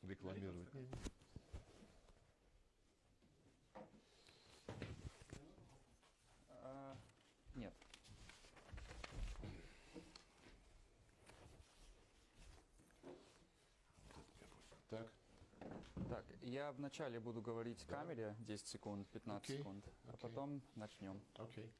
рекламировать. Нет. Так. Так, я вначале буду говорить в камере 10 секунд, 15 секунд, а потом начнем. Окей.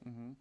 Мгм.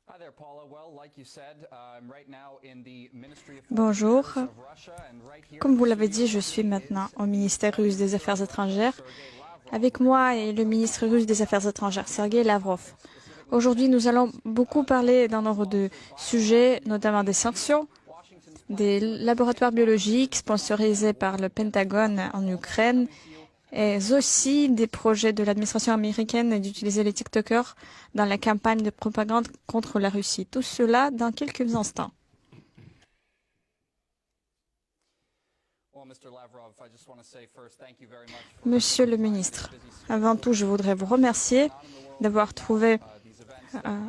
Hi there, Paula. Well, like you said, I'm right now in the Ministry of Foreign Bonjour. Affairs of Russia, and right here Comme in vous the l'avez studio dit, je with suis me maintenant is au ministère russe des Affaires étrangères. Sergei Lavrov. Avec moi est le ministre russe des Affaires étrangères, Sergei Lavrov. Aujourd'hui, nous allons beaucoup parler d'un nombre de sujets, notamment des sanctions, des laboratoires biologiques sponsorisés par le Pentagone en Ukraine, et aussi des projets de l'administration américaine d'utiliser les TikTokers dans la campagne de propagande contre la Russie. Tout cela dans quelques instants. Monsieur le ministre, avant tout, je voudrais vous remercier d'avoir trouvé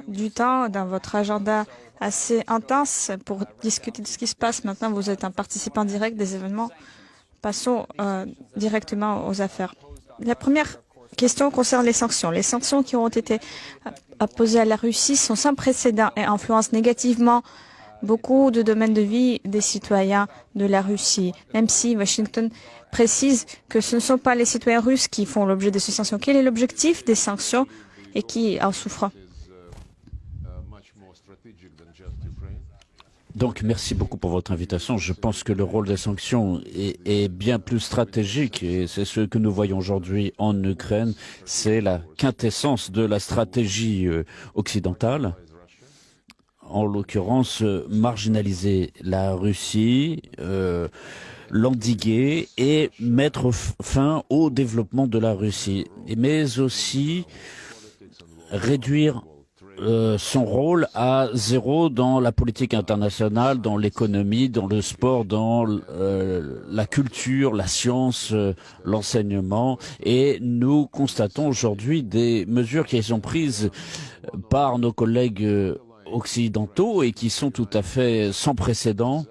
du temps dans votre agenda assez intense pour discuter de ce qui se passe. Maintenant, vous êtes un participant direct des événements. Passons directement aux affaires. La première question concerne les sanctions. Les sanctions qui ont été apposées à la Russie sont sans précédent et influencent négativement beaucoup de domaines de vie des citoyens de la Russie, même si Washington précise que ce ne sont pas les citoyens russes qui font l'objet de ces sanctions. Quel est l'objectif des sanctions et qui en souffre? Donc, merci beaucoup pour votre invitation. Je pense que le rôle des sanctions est bien plus stratégique et c'est ce que nous voyons aujourd'hui en Ukraine. C'est la quintessence de la stratégie occidentale. En l'occurrence, marginaliser la Russie, l'endiguer et mettre fin au développement de la Russie. Mais aussi réduire son rôle à zéro dans la politique internationale, dans l'économie, dans le sport, dans la culture, la science, l'enseignement. Et nous constatons aujourd'hui des mesures qui sont prises par nos collègues occidentaux et qui sont tout à fait sans précédent.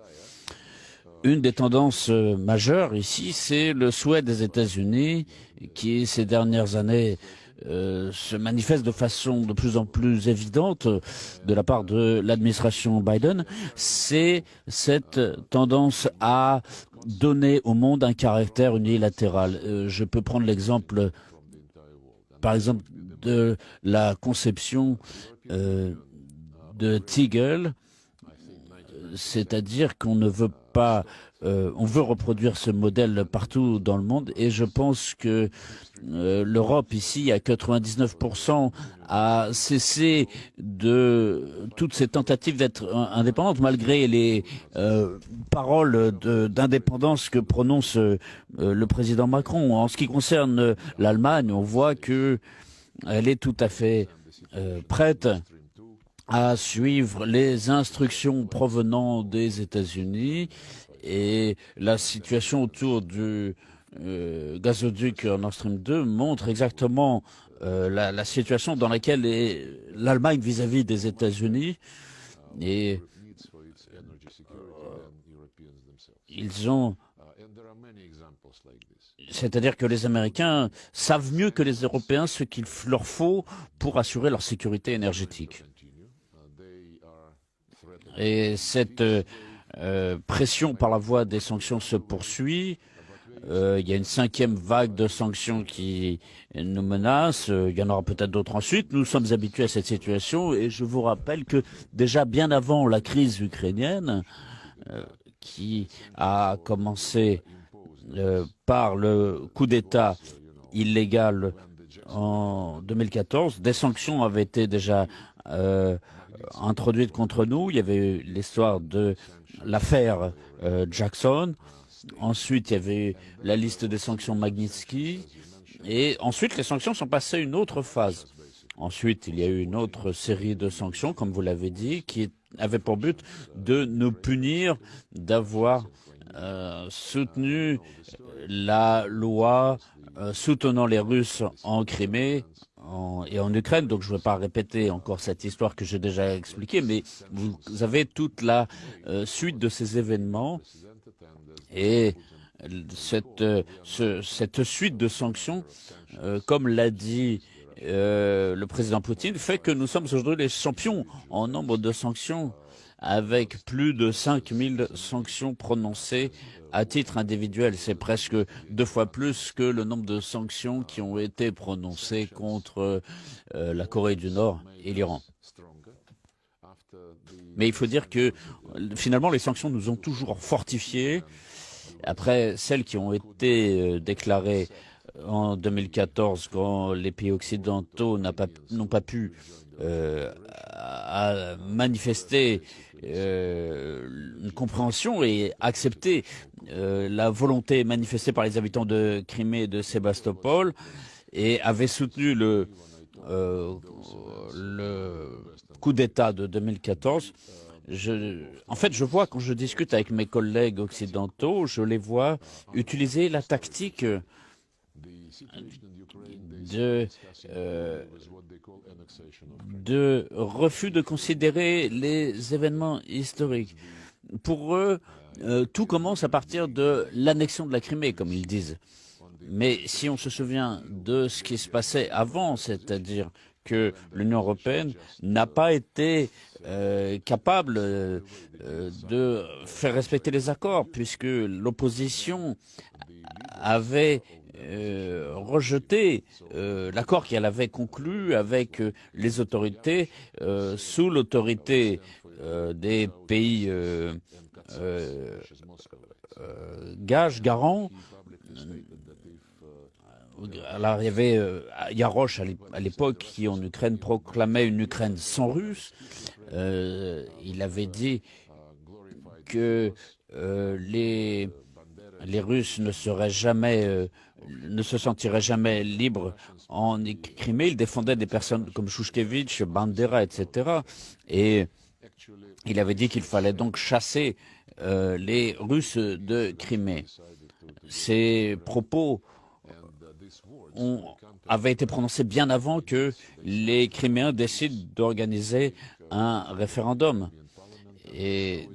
Une des tendances majeures ici, c'est le souhait des États-Unis qui, ces dernières années, se manifeste de façon de plus en plus évidente de la part de l'administration Biden, c'est cette tendance à donner au monde un caractère unilatéral. Je peux prendre l'exemple, par exemple, de la conception de Teagle, c'est-à-dire qu'on ne veut pas on veut reproduire ce modèle partout dans le monde et je pense que l'Europe ici, à 99%, a cessé de toutes ces tentatives d'être indépendante malgré les paroles d'indépendance que prononce le président Macron. En ce qui concerne l'Allemagne, on voit que elle est tout à fait prête à suivre les instructions provenant des États-Unis et la situation autour du gazoduc Nord Stream 2 montre exactement la situation dans laquelle est l'Allemagne vis-à-vis des États-Unis et ils ont c'est-à-dire que les Américains savent mieux que les Européens ce qu'il leur faut pour assurer leur sécurité énergétique. Et cette pression par la voie des sanctions se poursuit. Il y a une 5e vague de sanctions qui nous menace. Il y en aura peut-être d'autres ensuite. Nous sommes habitués à cette situation et je vous rappelle que déjà bien avant la crise ukrainienne, qui a commencé par le coup d'État illégal en 2014, des sanctions avaient été déjà introduites contre nous. Il y avait eu l'histoire de l'affaire Jackson. Ensuite, il y avait eu la liste des sanctions Magnitsky. Et ensuite, les sanctions sont passées à une autre phase. Ensuite, il y a eu une autre série de sanctions, comme vous l'avez dit, qui avait pour but de nous punir d'avoir soutenu la loi soutenant les Russes en Crimée et en Ukraine. Donc je ne vais pas répéter encore cette histoire que j'ai déjà expliquée, mais vous avez toute la suite de ces événements et cette suite de sanctions, comme l'a dit le président Poutine, fait que nous sommes aujourd'hui les champions en nombre de sanctions, avec plus de 5000 sanctions prononcées à titre individuel. C'est presque 2 fois plus que le nombre de sanctions qui ont été prononcées contre la Corée du Nord et l'Iran. Mais il faut dire que finalement les sanctions nous ont toujours fortifiés. Après celles qui ont été déclarées en 2014, quand les pays occidentaux n'ont pas pu manifester une compréhension et accepter la volonté manifestée par les habitants de Crimée et de Sébastopol et avaient soutenu le coup d'État de 2014. En fait, je vois, quand je discute avec mes collègues occidentaux, je les vois utiliser la tactique de refus de considérer les événements historiques. Pour eux, tout commence à partir de l'annexion de la Crimée, comme ils disent. Mais si on se souvient de ce qui se passait avant, c'est-à-dire que l'Union européenne n'a pas été capable de faire respecter les accords, puisque l'opposition avait rejeté l'accord qu'elle avait conclu avec les autorités sous l'autorité des pays garants. Alors il y avait Yarosh à l'époque qui en Ukraine proclamait une Ukraine sans Russes. Il avait dit que les Russes ne se sentiraient jamais libres en Crimée. Il défendait des personnes comme Shushkevich, Bandera, etc. Et il avait dit qu'il fallait donc chasser les Russes de Crimée. Ces propos avaient été prononcés bien avant que les Criméens décident d'organiser un référendum. Et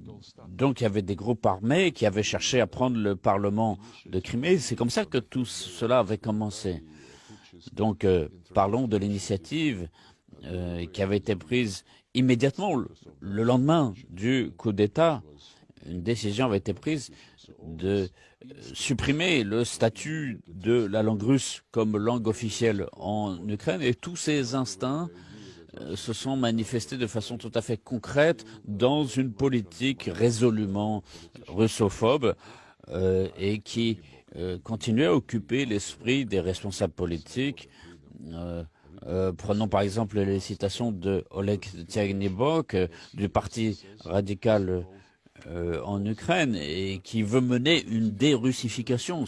donc il y avait des groupes armés qui avaient cherché à prendre le Parlement de Crimée. C'est comme ça que tout cela avait commencé. Donc parlons de l'initiative qui avait été prise immédiatement le lendemain du coup d'État. Une décision avait été prise de supprimer le statut de la langue russe comme langue officielle en Ukraine, et tous ces instincts se sont manifestés de façon tout à fait concrète dans une politique résolument russophobe et qui continuait à occuper l'esprit des responsables politiques. Prenons par exemple les citations de Oleg Tchernybok du Parti radical en Ukraine et qui veut mener une dérussification.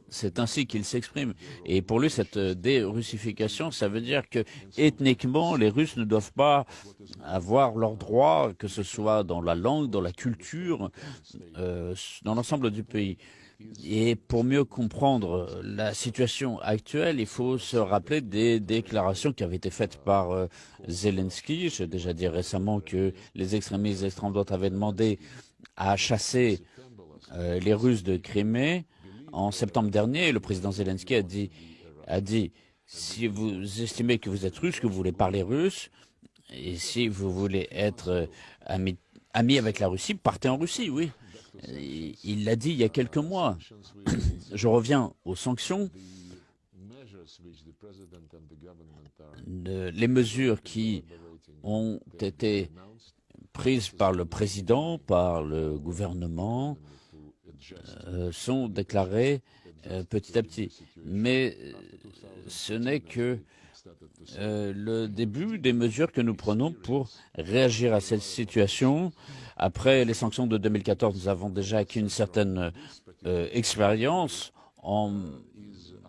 c'est ainsi qu'il s'exprime. Et pour lui, cette dérussification, ça veut dire que ethniquement, les Russes ne doivent pas avoir leurs droits, que ce soit dans la langue, dans la culture, dans l'ensemble du pays. Et pour mieux comprendre la situation actuelle, il faut se rappeler des déclarations qui avaient été faites par Zelensky. J'ai déjà dit récemment que les extrémistes d'extrême droite avaient demandé à chasser les Russes de Crimée. En septembre dernier, le président Zelensky a dit si vous estimez que vous êtes russe, que vous voulez parler russe, et si vous voulez être ami avec la Russie, partez en Russie, oui. Il l'a dit il y a quelques mois. Je reviens aux sanctions. Les mesures qui ont été prises par le président, par le gouvernement, sont déclarées petit à petit. Mais ce n'est que le début des mesures que nous prenons pour réagir à cette situation. Après les sanctions de 2014, nous avons déjà acquis une certaine expérience en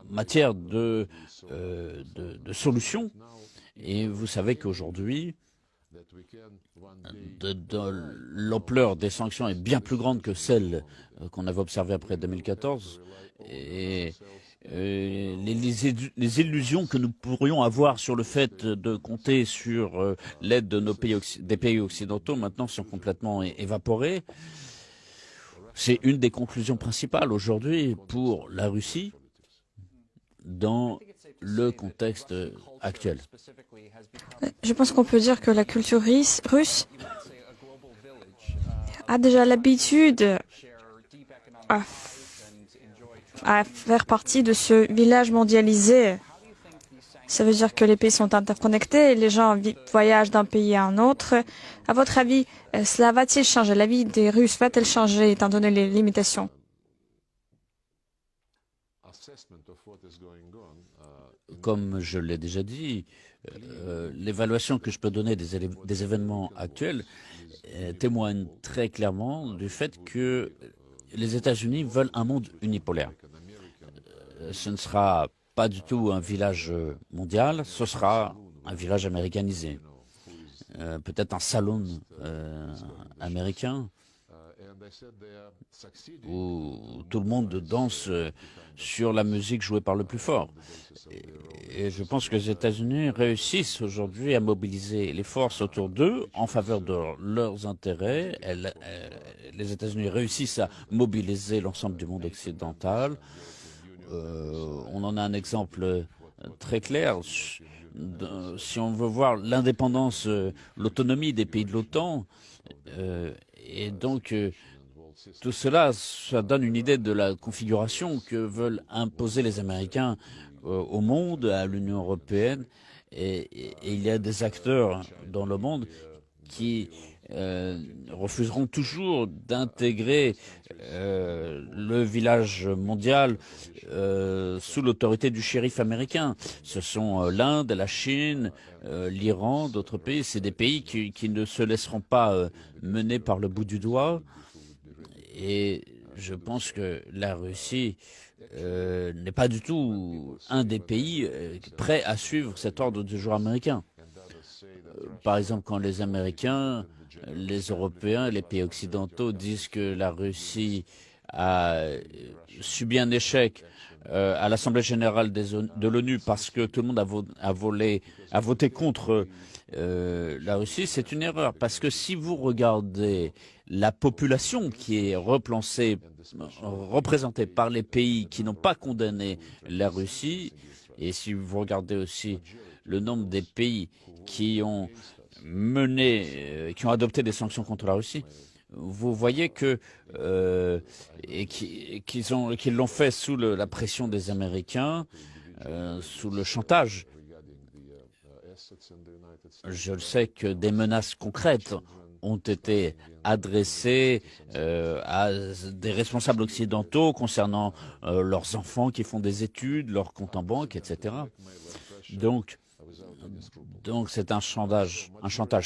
matière de solutions. Et vous savez qu'aujourd'hui, l'ampleur des sanctions est bien plus grande que celle qu'on avait observée après 2014. Et les illusions que nous pourrions avoir sur le fait de compter sur l'aide de des pays occidentaux maintenant sont complètement évaporées. C'est une des conclusions principales aujourd'hui pour la Russie dans le contexte actuel. Je pense qu'on peut dire que la culture russe a déjà l'habitude à faire partie de ce village mondialisé. Ça veut dire que les pays sont interconnectés, les gens voyagent d'un pays à un autre. À votre avis, cela va-t-il changer? La vie des Russes va-t-elle changer étant donné les limitations? Comme je l'ai déjà dit, l'évaluation que je peux donner des événements actuels témoigne très clairement du fait que les États-Unis veulent un monde unipolaire. Ce ne sera pas du tout un village mondial, ce sera un village américanisé. Peut-être un salon américain où tout le monde danse sur la musique jouée par le plus fort. Et je pense que les États-Unis réussissent aujourd'hui à mobiliser les forces autour d'eux en faveur de leurs intérêts. Les États-Unis réussissent à mobiliser l'ensemble du monde occidental. On en a un exemple très clair. Si on veut voir l'indépendance, l'autonomie des pays de l'OTAN, et donc tout cela, ça donne une idée de la configuration que veulent imposer les Américains au monde, à l'Union européenne. Et il y a des acteurs dans le monde qui refuseront toujours d'intégrer le village mondial sous l'autorité du shérif américain. Ce sont l'Inde, la Chine, l'Iran, d'autres pays. C'est des pays qui ne se laisseront pas mener par le bout du doigt. Et je pense que la Russie n'est pas du tout un des pays prêts à suivre cet ordre du jour américain. Par exemple, quand les Américains, les Européens, les pays occidentaux disent que la Russie a subi un échec à l'Assemblée générale de l'ONU parce que tout le monde a voté contre la Russie, c'est une erreur. Parce que si vous regardez la population qui est représentée par les pays qui n'ont pas condamné la Russie, et si vous regardez aussi le nombre des pays qui ont qui ont adopté des sanctions contre la Russie, vous voyez que qu'ils l'ont fait sous la pression des Américains, sous le chantage. Je le sais que des menaces concrètes ont été adressées à des responsables occidentaux concernant leurs enfants qui font des études, leurs comptes en banque, etc. Donc c'est un chantage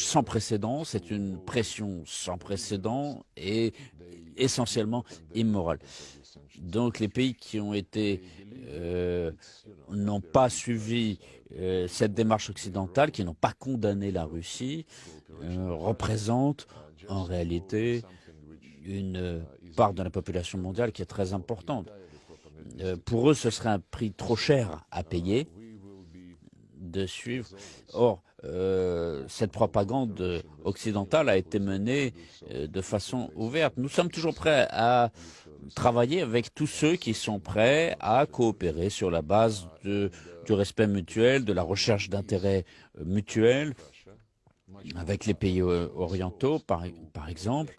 sans précédent, c'est une pression sans précédent et essentiellement immorale. Donc les pays qui ont été n'ont pas suivi cette démarche occidentale, qui n'ont pas condamné la Russie, représentent en réalité une part de la population mondiale qui est très importante. Pour eux, ce serait un prix trop cher à payer de suivre. Or, cette propagande occidentale a été menée de façon ouverte. Nous sommes toujours prêts à travailler avec tous ceux qui sont prêts à coopérer sur la base du respect mutuel, de la recherche d'intérêts mutuels, avec les pays orientaux, par exemple.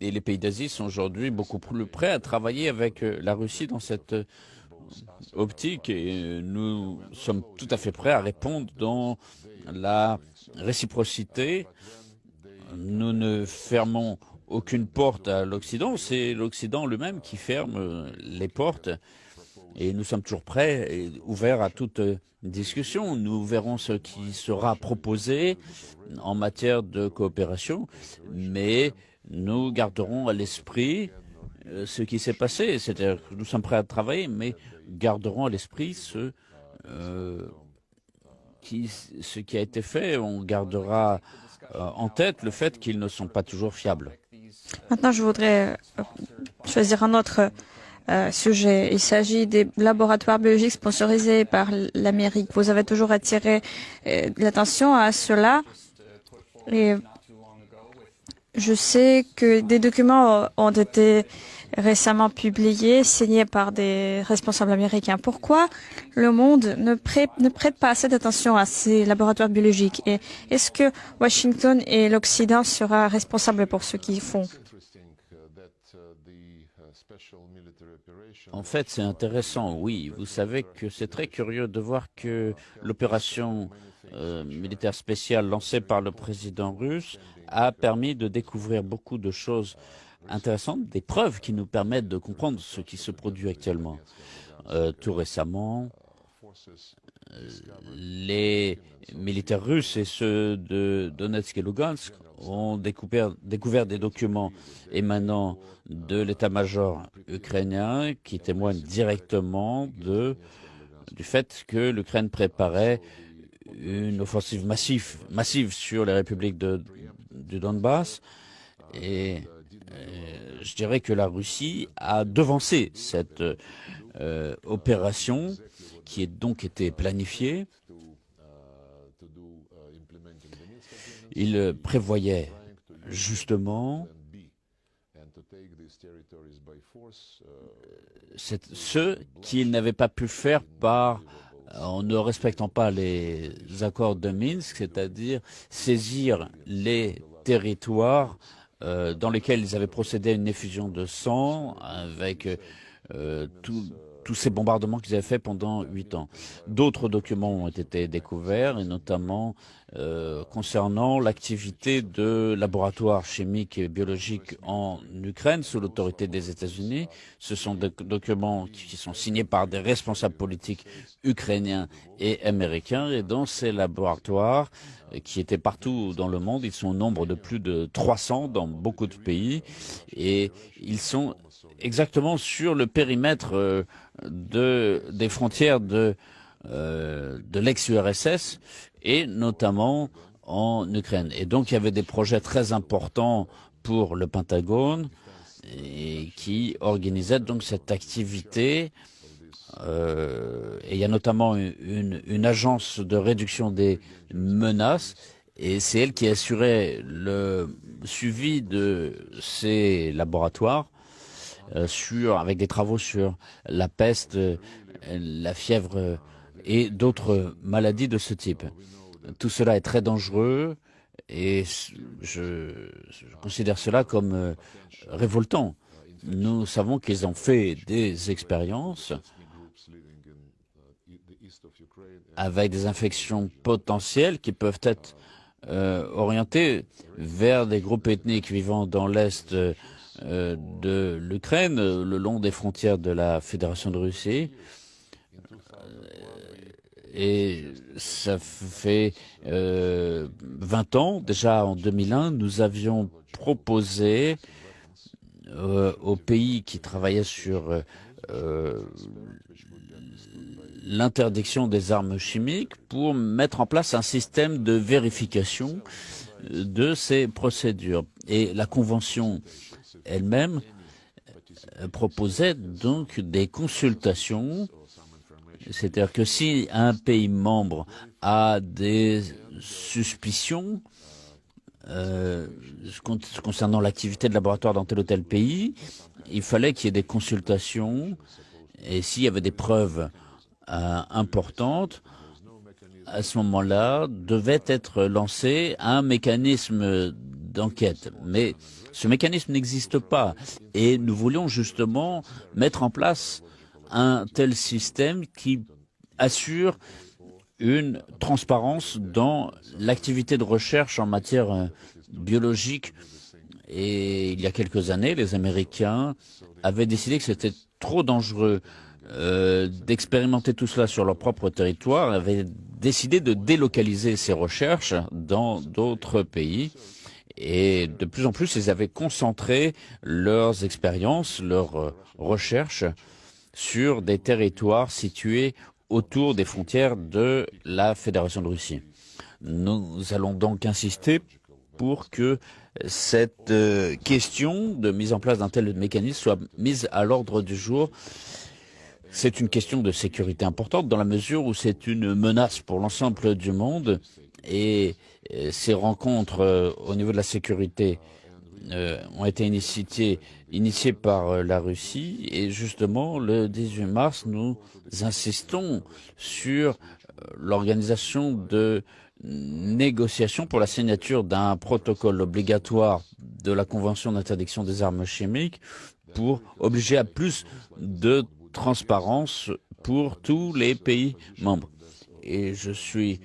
Et les pays d'Asie sont aujourd'hui beaucoup plus prêts à travailler avec la Russie dans cette optique, et nous sommes tout à fait prêts à répondre dans la réciprocité. Nous ne fermons aucune porte à l'Occident, c'est l'Occident lui-même qui ferme les portes, et nous sommes toujours prêts et ouverts à toute discussion. Nous verrons ce qui sera proposé en matière de coopération, mais nous garderons à l'esprit ce qui s'est passé. C'est-à-dire que nous sommes prêts à travailler, mais garderons à l'esprit ce qui a été fait. On gardera en tête le fait qu'ils ne sont pas toujours fiables. Maintenant, je voudrais choisir un autre sujet. Il s'agit des laboratoires biologiques sponsorisés par l'Amérique. Vous avez toujours attiré l'attention à cela. Et je sais que des documents ont été récemment publiés, signés par des responsables américains. Pourquoi le monde ne prête pas assez d'attention à ces laboratoires biologiques? Et est-ce que Washington et l'Occident sera responsable pour ce qu'ils font? En fait, c'est intéressant, oui. Vous savez que c'est très curieux de voir que l'opération militaire spéciale lancée par le président russe a permis de découvrir beaucoup de choses intéressantes, des preuves qui nous permettent de comprendre ce qui se produit actuellement. Tout récemment, les militaires russes et ceux de Donetsk et Lugansk ont découvert des documents émanant de l'état-major ukrainien qui témoignent directement du fait que l'Ukraine préparait une offensive massive sur les républiques du Donbass. Et je dirais que la Russie a devancé cette opération qui a donc été planifiée. Il prévoyait justement ce qu'il n'avait pas pu faire en ne respectant pas les accords de Minsk, c'est-à-dire saisir les territoires dans lesquels ils avaient procédé à une effusion de sang avec tous ces bombardements qu'ils avaient faits pendant 8 ans. D'autres documents ont été découverts, et notamment concernant l'activité de laboratoires chimiques et biologiques en Ukraine sous l'autorité des États-Unis. Ce sont des documents qui sont signés par des responsables politiques ukrainiens et américains. Et dans ces laboratoires, qui étaient partout dans le monde, ils sont au nombre de plus de 300 dans beaucoup de pays. Et ils sont exactement sur le périmètre des frontières de l'ex-URSS et notamment en Ukraine. Et donc il y avait des projets très importants pour le Pentagone et qui organisaient donc cette activité. Et il y a notamment une agence de réduction des menaces, et c'est elle qui assurait le suivi de ces laboratoires avec des travaux sur la peste, la fièvre et d'autres maladies de ce type. Tout cela est très dangereux et je considère cela comme révoltant. Nous savons qu'ils ont fait des expériences avec des infections potentielles qui peuvent être orientées vers des groupes ethniques vivant dans l'est de l'Ukraine, le long des frontières de la Fédération de Russie. Et ça fait 20 ans, déjà en 2001, nous avions proposé aux pays qui travaillaient sur l'interdiction des armes chimiques pour mettre en place un système de vérification de ces procédures. Et la Convention elle-même proposait donc des consultations, c'est-à-dire que si un pays membre a des suspicions concernant l'activité de laboratoire dans tel ou tel pays, il fallait qu'il y ait des consultations et s'il y avait des preuves importantes, à ce moment-là, devait être lancé un mécanisme d'enquête. Mais ce mécanisme n'existe pas et nous voulions justement mettre en place un tel système qui assure une transparence dans l'activité de recherche en matière biologique. Et il y a quelques années, les Américains avaient décidé que c'était trop dangereux d'expérimenter tout cela sur leur propre territoire, avaient décidé de délocaliser ces recherches dans d'autres pays. Et de plus en plus, ils avaient concentré leurs expériences, leurs recherches sur des territoires situés autour des frontières de la Fédération de Russie. Nous allons donc insister pour que cette question de mise en place d'un tel mécanisme soit mise à l'ordre du jour. C'est une question de sécurité importante dans la mesure où c'est une menace pour l'ensemble du monde et ces rencontres au niveau de la sécurité ont été initiées par la Russie et justement le 18 mars nous insistons sur l'organisation de négociations pour la signature d'un protocole obligatoire de la Convention d'interdiction des armes chimiques pour obliger à plus de transparence pour tous les pays membres. Et je suis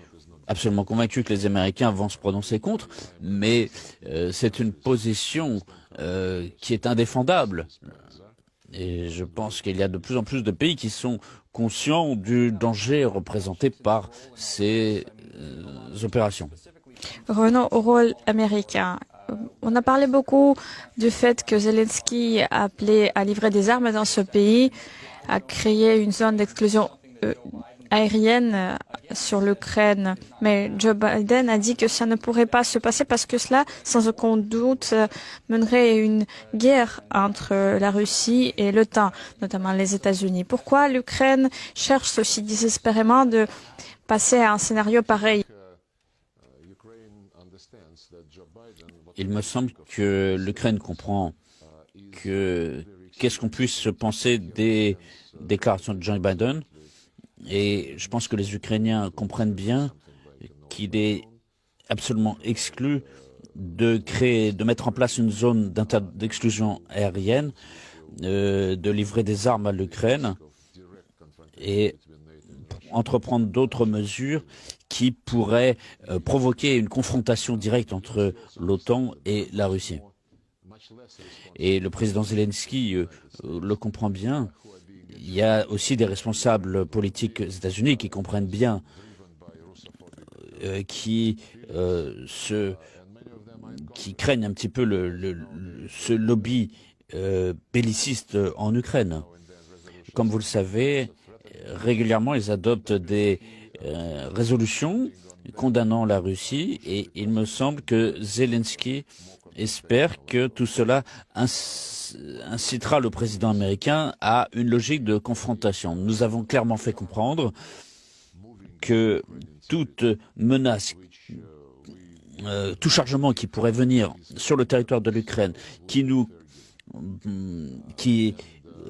absolument convaincu que les Américains vont se prononcer contre, mais c'est une position qui est indéfendable. Et je pense qu'il y a de plus en plus de pays qui sont conscients du danger représenté par ces opérations. Revenons au rôle américain. On a parlé beaucoup du fait que Zelensky a appelé à livrer des armes dans ce pays, à créer une zone d'exclusion aérienne sur l'Ukraine. Mais Joe Biden a dit que ça ne pourrait pas se passer parce que cela, sans aucun doute, mènerait une guerre entre la Russie et l'OTAN, notamment les États-Unis. Pourquoi l'Ukraine cherche aussi désespérément de passer à un scénario pareil? Il me semble que l'Ukraine comprend que qu'est-ce qu'on puisse se penser des déclarations de Joe Biden. Et je pense que les Ukrainiens comprennent bien qu'il est absolument exclu de mettre en place une zone d'exclusion aérienne, de livrer des armes à l'Ukraine et entreprendre d'autres mesures qui pourraient provoquer une confrontation directe entre l'OTAN et la Russie. Et le président Zelensky le comprend bien. Il y a aussi des responsables politiques aux États-Unis qui comprennent bien, qui craignent un petit peu ce lobby belliciste en Ukraine. Comme vous le savez, régulièrement, ils adoptent des résolutions condamnant la Russie et il me semble que Zelensky espère que tout cela incitera le président américain à une logique de confrontation. Nous avons clairement fait comprendre que toute menace, tout chargement qui pourrait venir sur le territoire de l'Ukraine, qui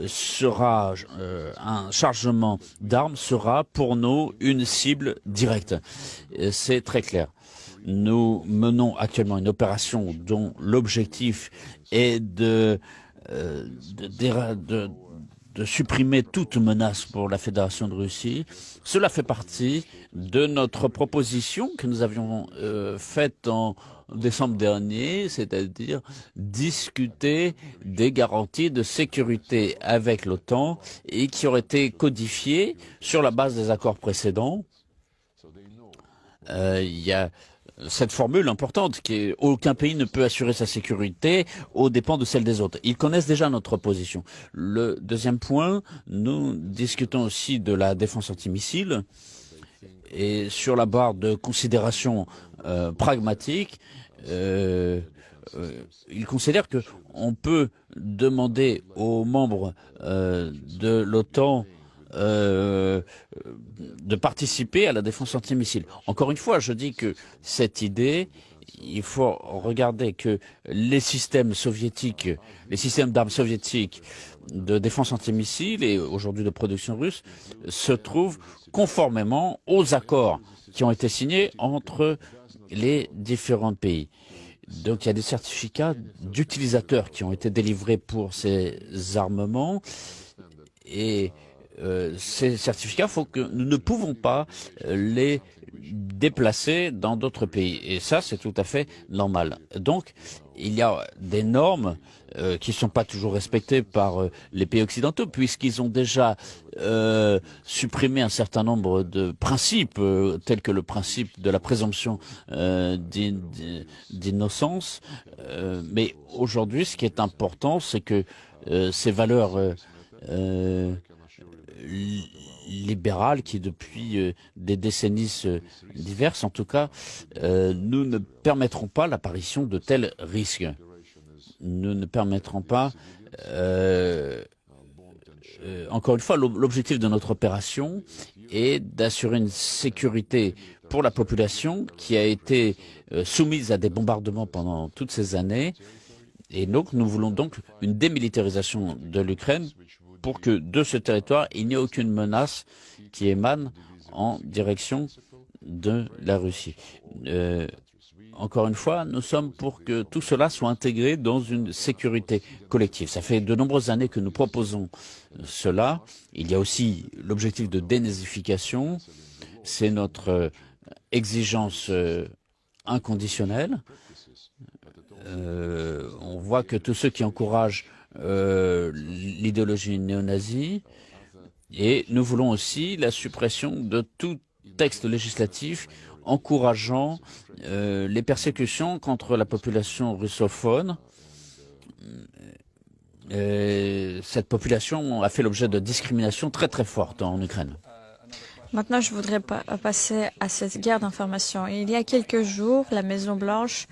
sera un chargement d'armes, sera pour nous une cible directe. C'est très clair. Nous menons actuellement une opération dont l'objectif est de supprimer toute menace pour la Fédération de Russie. Cela fait partie de notre proposition que nous avions faite en décembre dernier, c'est-à-dire discuter des garanties de sécurité avec l'OTAN et qui auraient été codifiées sur la base des accords précédents il y a cette formule importante qui est aucun pays ne peut assurer sa sécurité aux dépens de celle des autres. Ils connaissent déjà notre position. Le deuxième point, nous discutons aussi de la défense antimissile et sur la barre de considération pragmatique, ils considèrent que on peut demander aux membres de l'OTAN de participer à la défense antimissile. Encore une fois, je dis que cette idée, il faut regarder que les systèmes soviétiques, les systèmes d'armes soviétiques de défense antimissile et aujourd'hui de production russe se trouvent conformément aux accords qui ont été signés entre les différents pays. Donc il y a des certificats d'utilisateurs qui ont été délivrés pour ces armements et ces certificats, nous ne pouvons pas les déplacer dans d'autres pays. Et ça, c'est tout à fait normal. Donc, il y a des normes qui ne sont pas toujours respectées par les pays occidentaux, puisqu'ils ont déjà supprimé un certain nombre de principes, tels que le principe de la présomption d'innocence. Mais aujourd'hui, ce qui est important, c'est que ces valeurs libérales qui depuis des décennies diverses, en tout cas, nous ne permettrons pas l'apparition de tels risques. Nous ne permettrons pas, encore une fois, l'objectif de notre opération est d'assurer une sécurité pour la population qui a été soumise à des bombardements pendant toutes ces années. Et donc, nous voulons donc une démilitarisation de l'Ukraine pour que de ce territoire, il n'y ait aucune menace qui émane en direction de la Russie. Encore une fois, nous sommes pour que tout cela soit intégré dans une sécurité collective. Ça fait de nombreuses années que nous proposons cela. Il y a aussi l'objectif de dénazification. C'est notre exigence inconditionnelle. On voit que tous ceux qui encouragent l'idéologie néo-nazie et nous voulons aussi la suppression de tout texte législatif encourageant les persécutions contre la population russophone. Cette population a fait l'objet de discriminations très très fortes en Ukraine. Maintenant, je voudrais passer à cette guerre d'information. Il y a quelques jours, la Maison-Blanche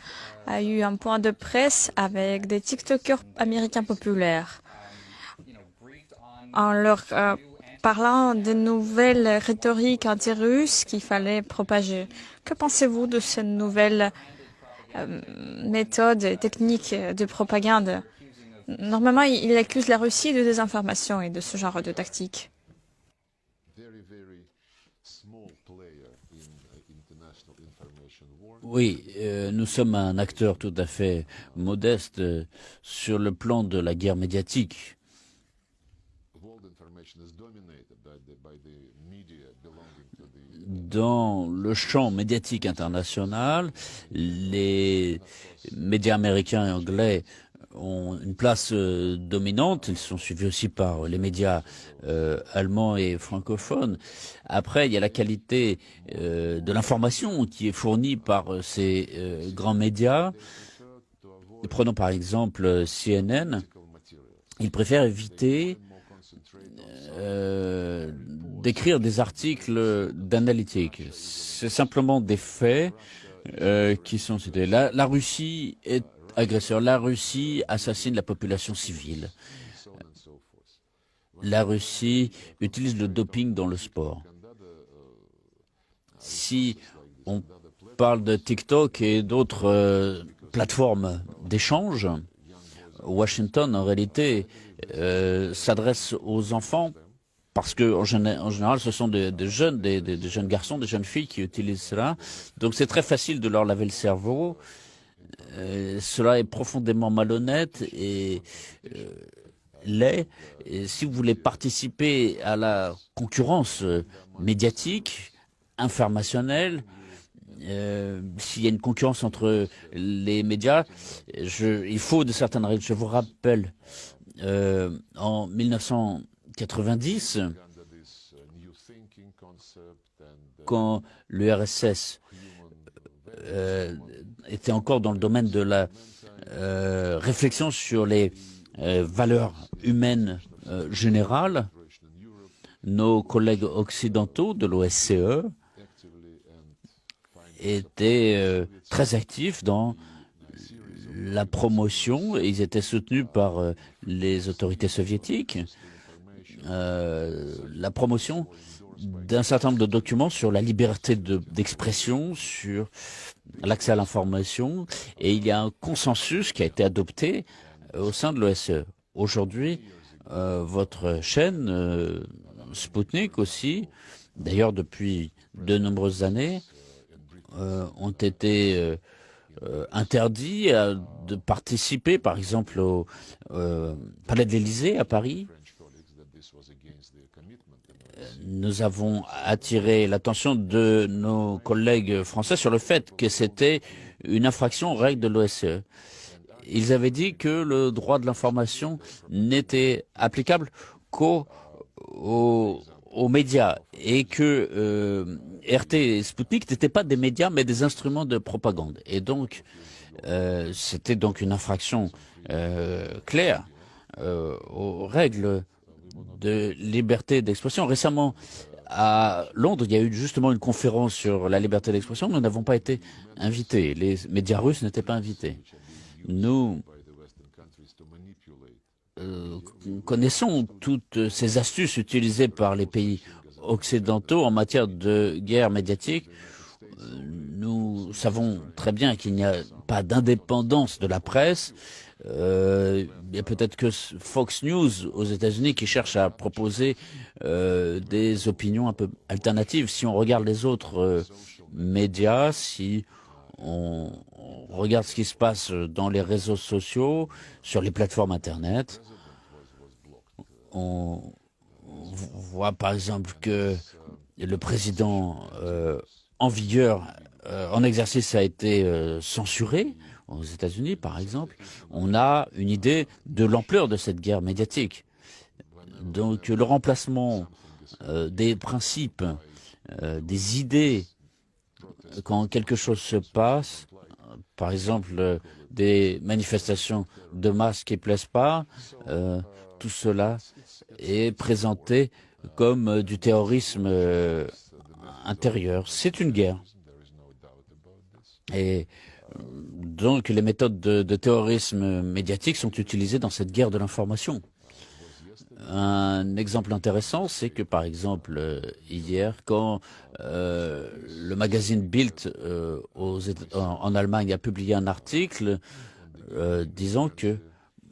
a eu un point de presse avec des TikTokers américains populaires en leur parlant des nouvelles rhétoriques anti-russes qu'il fallait propager. Que pensez-vous de cette nouvelle méthode et technique de propagande? Normalement, il accuse la Russie de désinformation et de ce genre de tactique. Oui, nous sommes un acteur tout à fait modeste sur le plan de la guerre médiatique. Dans le champ médiatique international, les médias américains et anglais ont une place dominante. Ils sont suivis aussi par les médias allemands et francophones. Après, il y a la qualité de l'information qui est fournie par ces grands médias. Prenons par exemple CNN. Ils préfèrent éviter d'écrire des articles d'analytique. C'est simplement des faits qui sont cités. La Russie est agresseur. La Russie assassine la population civile. La Russie utilise le doping dans le sport. Si on parle de TikTok et d'autres plateformes d'échange, Washington, en réalité, s'adresse aux enfants parce que en général, ce sont des jeunes garçons, des jeunes filles qui utilisent cela. Donc c'est très facile de leur laver le cerveau. Cela est profondément malhonnête et laid. Et si vous voulez participer à la concurrence médiatique, informationnelle, s'il y a une concurrence entre les médias, il faut de certaines règles. Je vous rappelle, en 1990, quand l'URSS était encore dans le domaine de la réflexion sur les valeurs humaines générales. Nos collègues occidentaux de l'OSCE étaient très actifs dans la promotion, et ils étaient soutenus par les autorités soviétiques, la promotion d'un certain nombre de documents sur la liberté d'expression, sur l'accès à l'information, et il y a un consensus qui a été adopté au sein de l'OSCE. Aujourd'hui, votre chaîne, Sputnik aussi, d'ailleurs depuis de nombreuses années, ont été interdits de participer, par exemple, au Palais de l'Élysée à Paris. Nous avons attiré l'attention de nos collègues français sur le fait que c'était une infraction aux règles de l'OSCE. Ils avaient dit que le droit de l'information n'était applicable qu'aux médias et que RT et Sputnik n'étaient pas des médias mais des instruments de propagande. Et donc, c'était donc une infraction claire aux règles de liberté d'expression. Récemment, à Londres, il y a eu justement une conférence sur la liberté d'expression. Nous n'avons pas été invités. Les médias russes n'étaient pas invités. Nous connaissons toutes ces astuces utilisées par les pays occidentaux en matière de guerre médiatique. Nous savons très bien qu'il n'y a pas d'indépendance de la presse. Il y a peut-être que Fox News aux États-Unis qui cherche à proposer des opinions un peu alternatives. Si on regarde les autres médias, si on regarde ce qui se passe dans les réseaux sociaux, sur les plateformes Internet, on voit par exemple que le président en vigueur, en exercice, a été censuré. Aux États-Unis, par exemple, on a une idée de l'ampleur de cette guerre médiatique. Donc le remplacement des principes, des idées, quand quelque chose se passe, par exemple des manifestations de masse qui ne plaisent pas, tout cela est présenté comme du terrorisme intérieur. C'est une guerre. Et donc les méthodes de terrorisme médiatique sont utilisées dans cette guerre de l'information. Un exemple intéressant, c'est que par exemple hier, quand le magazine Bild en Allemagne a publié un article disant que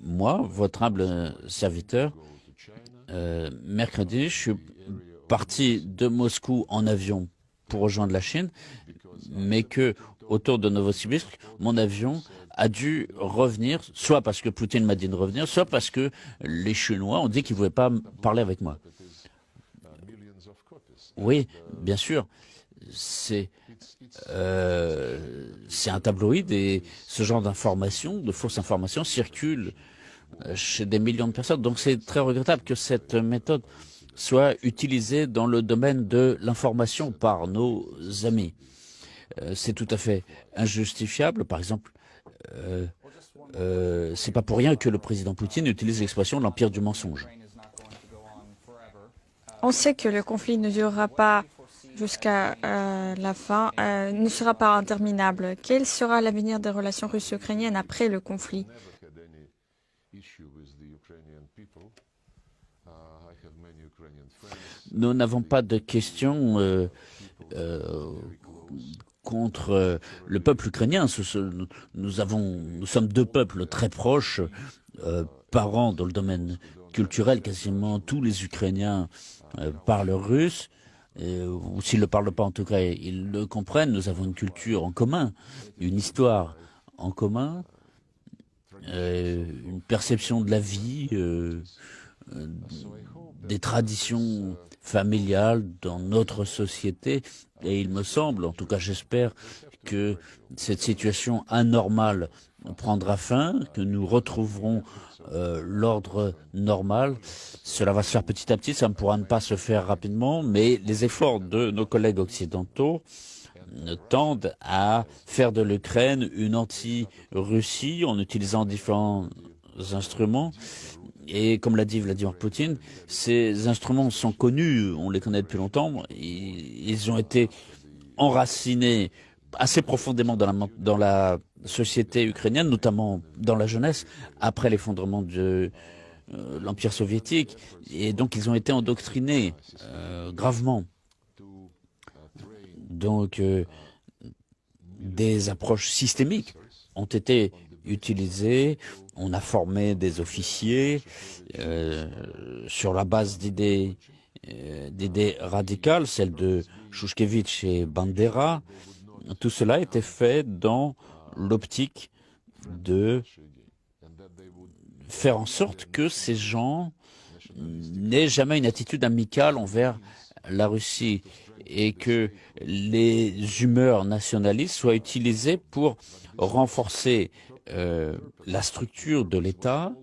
moi, votre humble serviteur, mercredi, je suis parti de Moscou en avion pour rejoindre la Chine, mais que autour de Novosibirsk, mon avion a dû revenir, soit parce que Poutine m'a dit de revenir, soit parce que les Chinois ont dit qu'ils ne voulaient pas parler avec moi. Oui, bien sûr, c'est un tabloïd et ce genre d'informations, de fausses informations, circulent chez des millions de personnes. Donc c'est très regrettable que cette méthode soit utilisée dans le domaine de l'information par nos amis. C'est tout à fait injustifiable. Par exemple, c'est pas pour rien que le président Poutine utilise l'expression l'empire du mensonge. On sait que le conflit ne durera pas jusqu'à la fin, ne sera pas interminable. Quel sera l'avenir des relations russo-ukrainiennes après le conflit? Nous n'avons pas de questions contre le peuple ukrainien. Nous sommes deux peuples très proches, parents dans le domaine culturel. Quasiment tous les Ukrainiens parlent russe, ou s'ils ne le parlent pas en tout cas, ils le comprennent. Nous avons une culture en commun, une histoire en commun, une perception de la vie, des traditions familiales dans notre société. Et il me semble, en tout cas j'espère, que cette situation anormale prendra fin, que nous retrouverons l'ordre normal. Cela va se faire petit à petit, ça ne pourra pas se faire rapidement, mais les efforts de nos collègues occidentaux tendent à faire de l'Ukraine une anti-Russie en utilisant différents instruments. Et comme l'a dit Vladimir Poutine, ces instruments sont connus, on les connaît depuis longtemps. Ils ont été enracinés assez profondément dans la société ukrainienne, notamment dans la jeunesse, après l'effondrement de l'Empire soviétique. Et donc ils ont été endoctrinés gravement. Donc des approches systémiques ont été utilisées. On a formé des officiers sur la base d'idées radicales, celles de Shushkevich et Bandera. Tout cela a été fait dans l'optique de faire en sorte que ces gens n'aient jamais une attitude amicale envers la Russie et que les humeurs nationalistes soient utilisées pour renforcer la structure de l'État